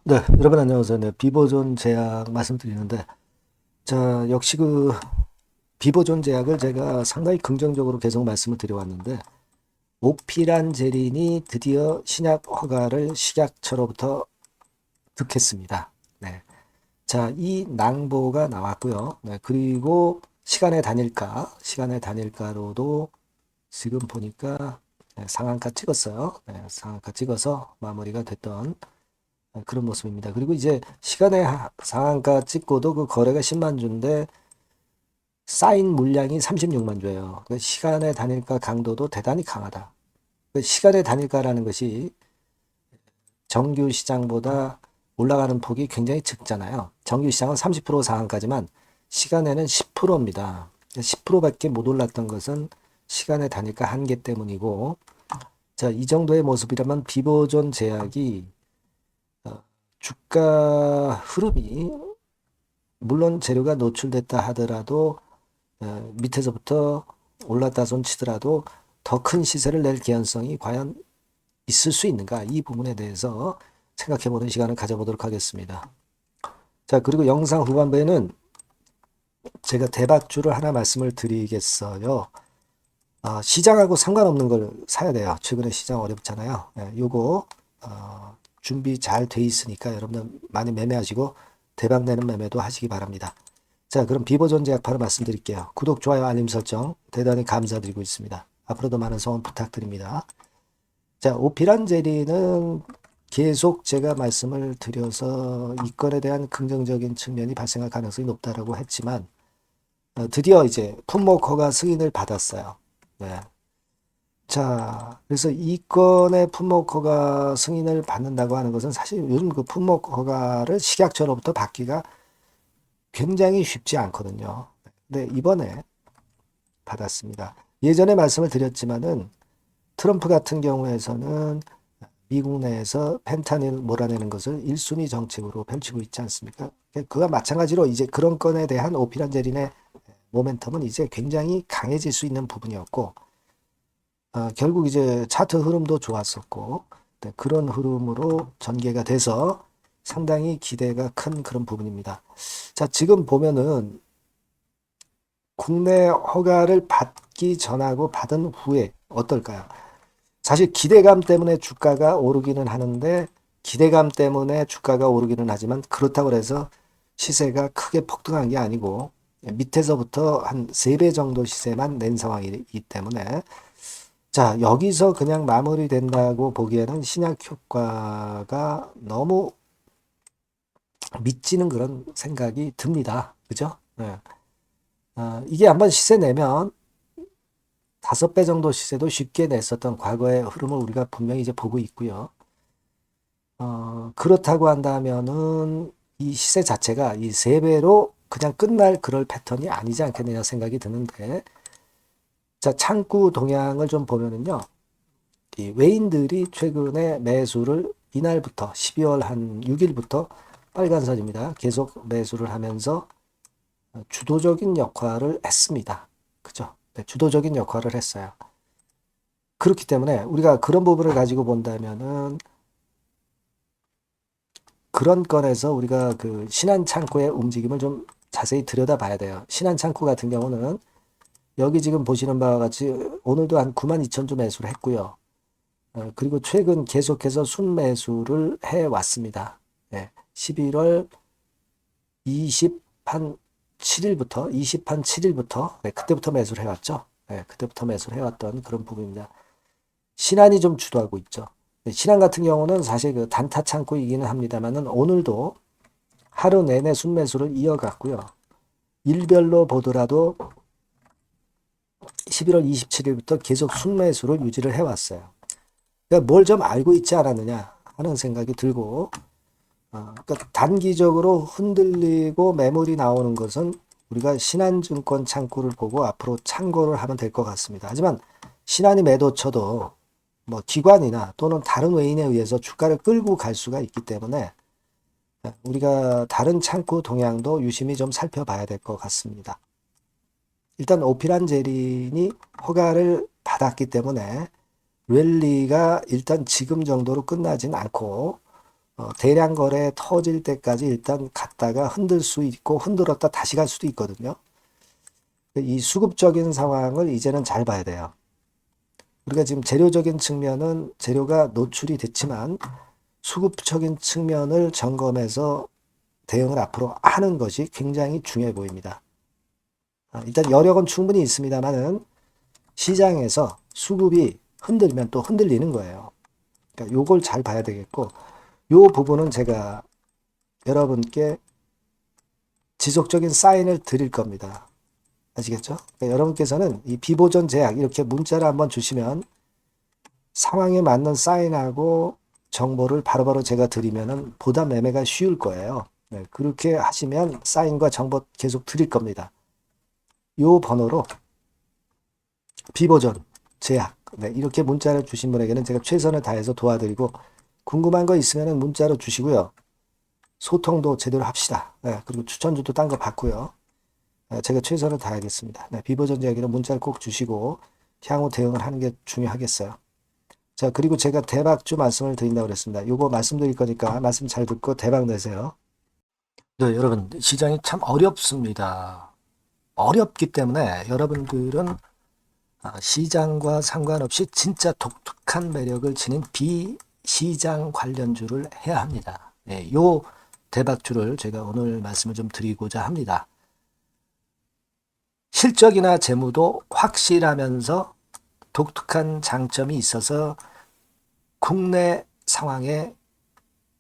네, 여러분 안녕하세요. 네, 비보존 제약 말씀드리는데, 자, 역시 비보존 제약을 제가 상당히 긍정적으로 계속 말씀을 드려왔는데, 오피란제린이 드디어 신약 허가를 식약처로부터 득했습니다. 네. 자, 이 낭보가 나왔고요. 네, 그리고 시간의 단일가로도 지금 보니까 네, 상한가 찍었어요. 네, 상한가 찍어서 마무리가 됐던 그런 모습입니다. 그리고 이제 시간의 상한가 찍고도 그 거래가 10만 주인데 쌓인 물량이 36만 주예요. 그 시간의 단일가 강도도 대단히 강하다. 그 시간의 단일가라는 것이 정규 시장보다 올라가는 폭이 굉장히 적잖아요. 정규 시장은 30% 상한가지만 시간에는 10%입니다. 10%밖에 못 올랐던 것은 시간의 단일가 한계 때문이고, 자, 이 정도의 모습이라면 비보존 제약이 주가 흐름이 물론 재료가 노출됐다 하더라도 밑에서부터 올랐다 손 치더라도 더 큰 시세를 낼 개연성이 과연 있을 수 있는가, 이 부분에 대해서 생각해보는 시간을 가져보도록 하겠습니다. 자, 그리고 영상 후반부에는 제가 대박주를 하나 말씀을 드리겠어요. 시장하고 상관없는 걸 사야 돼요. 최근에 시장 어렵잖아요. 요거 준비 잘 돼 있으니까 여러분들 많이 매매하시고 대박 내는 매매도 하시기 바랍니다. 자, 그럼 비보존 제약바로 말씀드릴게요. 구독, 좋아요, 알림 설정 대단히 감사드리고 있습니다. 앞으로도 많은 성원 부탁드립니다. 자, 오피란제리는 계속 제가 말씀을 드려서 이 건에 대한 긍정적인 측면이 발생할 가능성이 높다라고 했지만 드디어 이제 품목 허가 승인을 받았어요. 네. 자, 그래서 이 건의 품목 허가 승인을 받는다고 하는 것은 사실 요즘 그 품목 허가를 식약처로부터 받기가 굉장히 쉽지 않거든요. 근데 이번에 받았습니다. 예전에 말씀을 드렸지만은 트럼프 같은 경우에서는 미국 내에서 펜타닐 몰아내는 것을 1순위 정책으로 펼치고 있지 않습니까? 그와 마찬가지로 이제 그런 건에 대한 오피란제린의 모멘텀은 이제 굉장히 강해질 수 있는 부분이었고, 결국 이제 차트 흐름도 좋았었고, 네, 그런 흐름으로 전개가 돼서 상당히 기대가 큰 그런 부분입니다. 자, 지금 보면은 국내 허가를 받기 전하고 받은 후에 어떨까요? 사실 기대감 때문에 주가가 오르기는 하는데, 기대감 때문에 주가가 오르기는 하지만 그렇다고 해서 시세가 크게 폭등한 게 아니고 밑에서부터 한 3배 정도 시세만 낸 상황이기 때문에, 자, 여기서 그냥 마무리된다고 보기에는 신약 효과가 너무 미치는 그런 생각이 듭니다. 그죠? 네. 이게 한번 시세 내면 5배 정도 시세도 쉽게 냈었던 과거의 흐름을 우리가 분명히 이제 보고 있고요. 그렇다고 한다면은 이 시세 자체가 이 3배로 그냥 끝날 그럴 패턴이 아니지 않겠느냐 생각이 드는데, 자, 창구 동향을 좀 보면은요, 이 외인들이 최근에 매수를 이날부터 12월 한 6일부터 빨간선입니다. 계속 매수를 하면서 주도적인 역할을 했습니다. 그죠? 네, 주도적인 역할을 했어요. 그렇기 때문에 우리가 그런 부분을 가지고 본다면은 그런 건에서 우리가 그 신한창구의 움직임을 좀 자세히 들여다봐야 돼요. 신한창구 같은 경우는 여기 지금 보시는 바와 같이 오늘도 한 92,000주 매수를 했고요. 그리고 최근 계속해서 순매수를 해왔습니다. 네, 11월 20한 7일부터, 20한 7일부터, 네, 그때부터 매수를 해왔죠. 네, 그때부터 매수를 해왔던 그런 부분입니다. 신한이 좀 주도하고 있죠. 네, 신한 같은 경우는 사실 그 단타 창구이기는 합니다만은 오늘도 하루 내내 순매수를 이어갔고요. 일별로 보더라도 11월 27일부터 계속 순매수를 유지를 해왔어요. 그러니까 뭘 좀 알고 있지 않았느냐 하는 생각이 들고, 그러니까 단기적으로 흔들리고 매물이 나오는 것은 우리가 신한증권 창구를 보고 앞으로 참고를 하면 될 것 같습니다. 하지만 신한이 매도 쳐도 뭐 기관이나 또는 다른 외인에 의해서 주가를 끌고 갈 수가 있기 때문에 우리가 다른 창구 동향도 유심히 좀 살펴봐야 될 것 같습니다. 일단 오피란제린이 허가를 받았기 때문에 랠리가 일단 지금 정도로 끝나진 않고 대량 거래 터질 때까지 일단 갔다가 흔들 수 있고 흔들었다 다시 갈 수도 있거든요. 이 수급적인 상황을 이제는 잘 봐야 돼요. 우리가 지금 재료적인 측면은 재료가 노출이 됐지만 수급적인 측면을 점검해서 대응을 앞으로 하는 것이 굉장히 중요해 보입니다. 일단 여력은 충분히 있습니다만은 시장에서 수급이 흔들면 또 흔들리는 거예요. 그러니까 요걸 잘 봐야 되겠고, 요 부분은 제가 여러분께 지속적인 사인을 드릴 겁니다. 아시겠죠? 그러니까 여러분께서는 이 비보전 제약 이렇게 문자를 한번 주시면 상황에 맞는 사인하고 정보를 바로바로 제가 드리면은 보다 매매가 쉬울 거예요. 네, 그렇게 하시면 사인과 정보 계속 드릴 겁니다. 요 번호로 비보전 제약 네, 이렇게 문자를 주신 분에게는 제가 최선을 다해서 도와드리고 궁금한 거 있으면 문자로 주시고요. 소통도 제대로 합시다. 네, 그리고 추천주도 딴 거 받고요. 제가 최선을 다하겠습니다. 네, 비보전 제약에는 문자를 꼭 주시고 향후 대응을 하는 게 중요하겠어요. 자, 그리고 제가 대박주 말씀을 드린다고 그랬습니다. 요거 말씀드릴 거니까 말씀 잘 듣고 대박 내세요. 네, 여러분, 시장이 참 어렵습니다. 어렵기 때문에 여러분들은 시장과 상관없이 진짜 독특한 매력을 지닌 비시장 관련주를 해야 합니다. 네, 요 대박주를 제가 오늘 말씀을 좀 드리고자 합니다. 실적이나 재무도 확실하면서 독특한 장점이 있어서 국내 상황에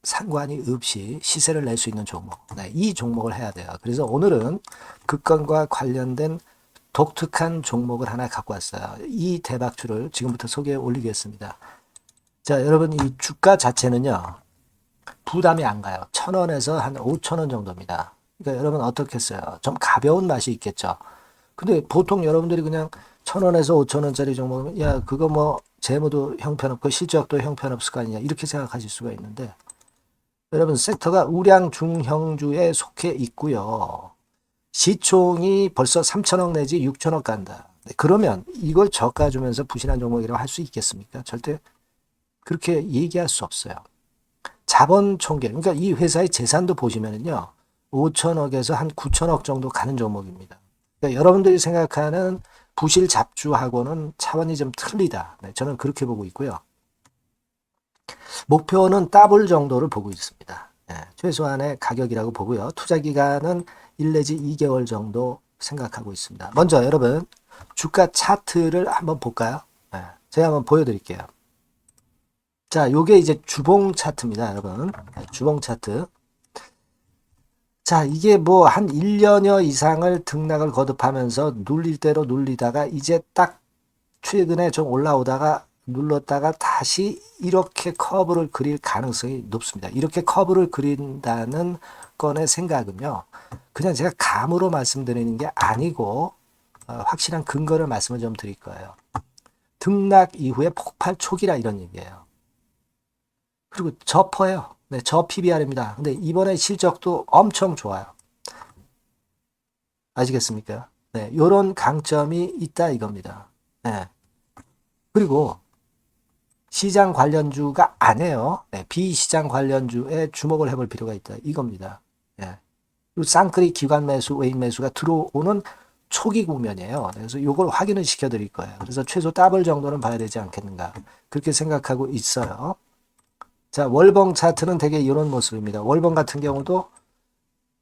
상관이 없이 시세를 낼 수 있는 종목. 네, 이 종목을 해야 돼요. 그래서 오늘은 그 건과 관련된 독특한 종목을 하나 갖고 왔어요. 이 대박주를 지금부터 소개해 올리겠습니다. 자, 여러분 이 주가 자체는요. 부담이 안 가요. 1,000원에서 한 5,000원 정도입니다. 그러니까 여러분 어떻겠어요? 좀 가벼운 맛이 있겠죠. 근데 보통 여러분들이 그냥 1,000원에서 5,000원짜리 종목이면 야 그거 뭐 재무도 형편없고 실적도 형편없을 거 아니냐 이렇게 생각하실 수가 있는데 여러분 섹터가 우량 중형주에 속해 있고요. 시총이 벌써 3천억 내지 6천억 간다. 그러면 이걸 저가 주면서 부실한 종목이라고 할 수 있겠습니까? 절대 그렇게 얘기할 수 없어요. 자본 총계, 그러니까 이 회사의 재산도 보시면은요, 5천억에서 한 9천억 정도 가는 종목입니다. 그러니까 여러분들이 생각하는 부실 잡주하고는 차원이 좀 틀리다. 네, 저는 그렇게 보고 있고요. 목표는 더블 정도를 보고 있습니다. 네, 최소한의 가격이라고 보고요. 투자 기간은 1 내지 2개월 정도 생각하고 있습니다. 먼저 여러분 주가 차트를 한번 볼까요? 네, 제가 한번 보여드릴게요. 자, 요게 이제 주봉 차트입니다, 여러분. 네, 주봉 차트. 자, 이게 뭐 한 1년여 이상을 등락을 거듭하면서 눌릴 대로 눌리다가 이제 딱 최근에 좀 올라오다가 눌렀다가 다시 이렇게 커브를 그릴 가능성이 높습니다. 이렇게 커브를 그린다는 건의 생각은요. 그냥 제가 감으로 말씀드리는 게 아니고 확실한 근거를 말씀을 좀 드릴 거예요. 등락 이후에 폭발 초기라 이런 얘기예요. 그리고 저퍼예요. 네, 저 PBR입니다. 근데 이번에 실적도 엄청 좋아요. 아시겠습니까? 네, 요런 강점이 있다 이겁니다. 네. 그리고 시장 관련주가 아니에요. 네, 비시장 관련주에 주목을 해볼 필요가 있다. 이겁니다. 네. 그리고 쌍끌이 기관 매수, 외인 매수가 들어오는 초기 국면이에요. 그래서 이걸 확인을 시켜드릴 거예요. 그래서 최소 더블 정도는 봐야 되지 않겠는가. 그렇게 생각하고 있어요. 자, 월봉 차트는 되게 이런 모습입니다. 월봉 같은 경우도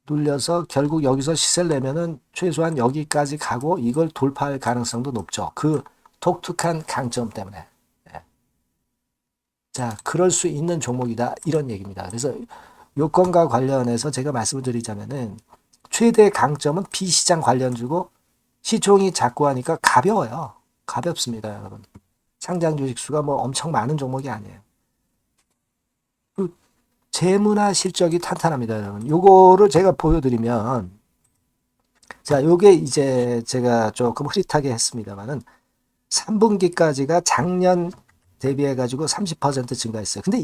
눌려서 결국 여기서 시세를 내면은 최소한 여기까지 가고 이걸 돌파할 가능성도 높죠. 그 독특한 강점 때문에. 네. 자, 그럴 수 있는 종목이다. 이런 얘기입니다. 그래서 요건과 관련해서 제가 말씀을 드리자면은 최대 강점은 비시장 관련주고 시총이 작고 하니까 가벼워요. 가볍습니다, 여러분. 상장 주식 수가 뭐 엄청 많은 종목이 아니에요. 그 재무나 실적이 탄탄합니다, 여러분. 요거를 제가 보여드리면 자, 요게 이제 제가 조금 흐릿하게 했습니다만은 3분기까지가 작년 대비해 가지고 30% 증가했어요. 근데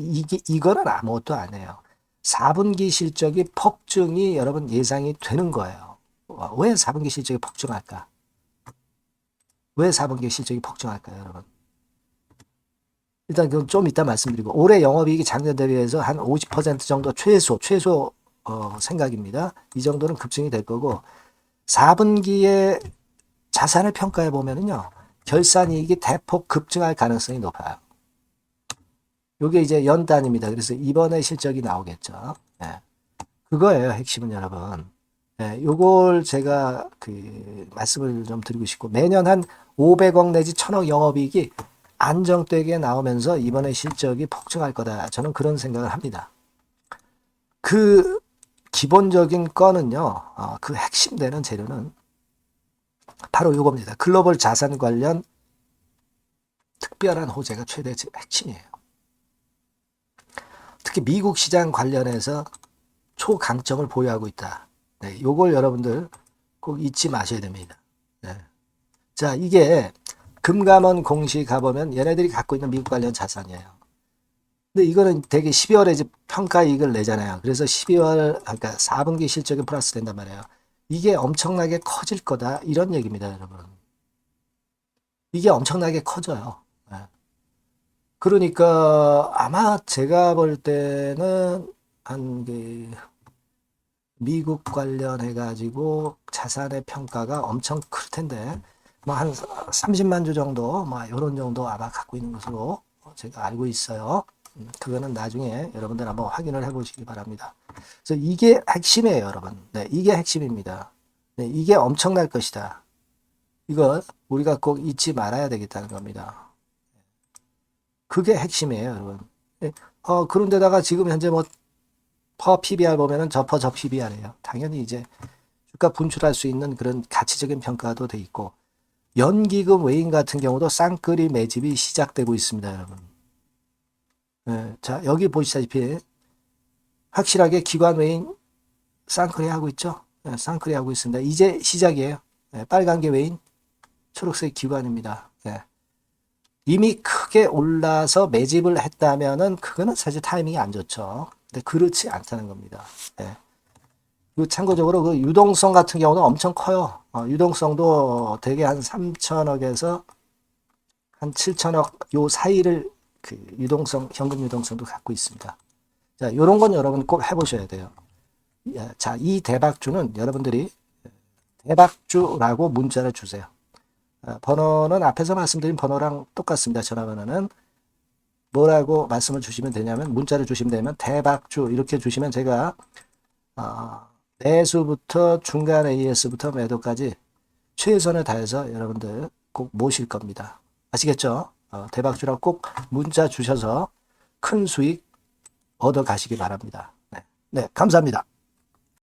이거는 아무것도 아니에요. 4분기 실적이 폭증이 여러분 예상이 되는 거예요. 왜 4분기 실적이 폭증할까? 왜 4분기 실적이 폭증할까요, 여러분? 일단 그건 좀 이따 말씀드리고 올해 영업이익이 작년 대비해서 한 50% 정도 최소 생각입니다. 이 정도는 급증이 될 거고 4분기에 자산을 평가해 보면은요. 결산이익이 대폭 급증할 가능성이 높아요. 요게 이제 연 단위입니다. 그래서 이번에 실적이 나오겠죠. 예. 그거예요. 핵심은 여러분. 예, 요걸 제가 말씀을 좀 드리고 싶고 매년 한 500억 내지 1000억 영업이익이 안정되게 나오면서 이번에 실적이 폭증할 거다. 저는 그런 생각을 합니다. 그 기본적인 건은요. 그 핵심 되는 재료는 바로 요겁니다. 글로벌 자산 관련 특별한 호재가 최대 핵심이에요. 특히 미국 시장 관련해서 초강점을 보유하고 있다. 네, 요걸 여러분들 꼭 잊지 마셔야 됩니다. 네. 자, 이게 금감원 공시 가보면 얘네들이 갖고 있는 미국 관련 자산이에요. 근데 이거는 되게 12월에 이제 평가이익을 내잖아요. 그래서 12월, 그러니까 4분기 실적이 플러스 된단 말이에요. 이게 엄청나게 커질 거다. 이런 얘기입니다, 여러분. 이게 엄청나게 커져요. 네. 그러니까 아마 제가 볼 때는 미국 관련해 가지고 자산의 평가가 엄청 클 텐데 뭐 한 30만 주 정도 뭐 이런 정도 아마 갖고 있는 것으로 제가 알고 있어요. 그거는 나중에 여러분들 한번 확인을 해 보시기 바랍니다. 그래서 이게 핵심이에요, 여러분. 네, 이게 핵심입니다. 네, 이게 엄청날 것이다. 이거 우리가 꼭 잊지 말아야 되겠다는 겁니다. 그게 핵심이에요, 여러분. 네, 그런데다가 지금 현재 뭐 퍼 PBR 보면은 저 PBR이에요. 당연히 이제 주가 분출할 수 있는 그런 가치적인 평가도 돼 있고 연기금 외인 같은 경우도 쌍끌이 매집이 시작되고 있습니다, 여러분. 네, 자, 여기 보시다시피 확실하게 기관 외인 쌍끌이 하고 있죠. 네, 쌍끌이 하고 있습니다. 이제 시작이에요. 네, 빨간 게 외인, 초록색 기관입니다. 네. 이미 크게 올라서 매집을 했다면은 그거는 사실 타이밍이 안 좋죠. 근데 그렇지 않다는 겁니다. 네. 그리고 참고적으로 그 유동성 같은 경우는 엄청 커요. 유동성도 대개 한 3천억에서 한 7천억 요 사이를 유동성, 현금 유동성도 갖고 있습니다. 자, 요런 건 여러분 꼭 해보셔야 돼요. 자, 이 대박주는 여러분들이 대박주라고 문자를 주세요. 번호는 앞에서 말씀드린 번호랑 똑같습니다. 전화번호는 뭐라고 말씀을 주시면 되냐면 문자를 주시면 되면 대박주 이렇게 주시면 제가 매수부터 중간 AS부터 매도까지 최선을 다해서 여러분들 꼭 모실 겁니다. 아시겠죠? 대박주라고 꼭 문자 주셔서 큰 수익 얻어 가시기 바랍니다. 네, 네, 감사합니다.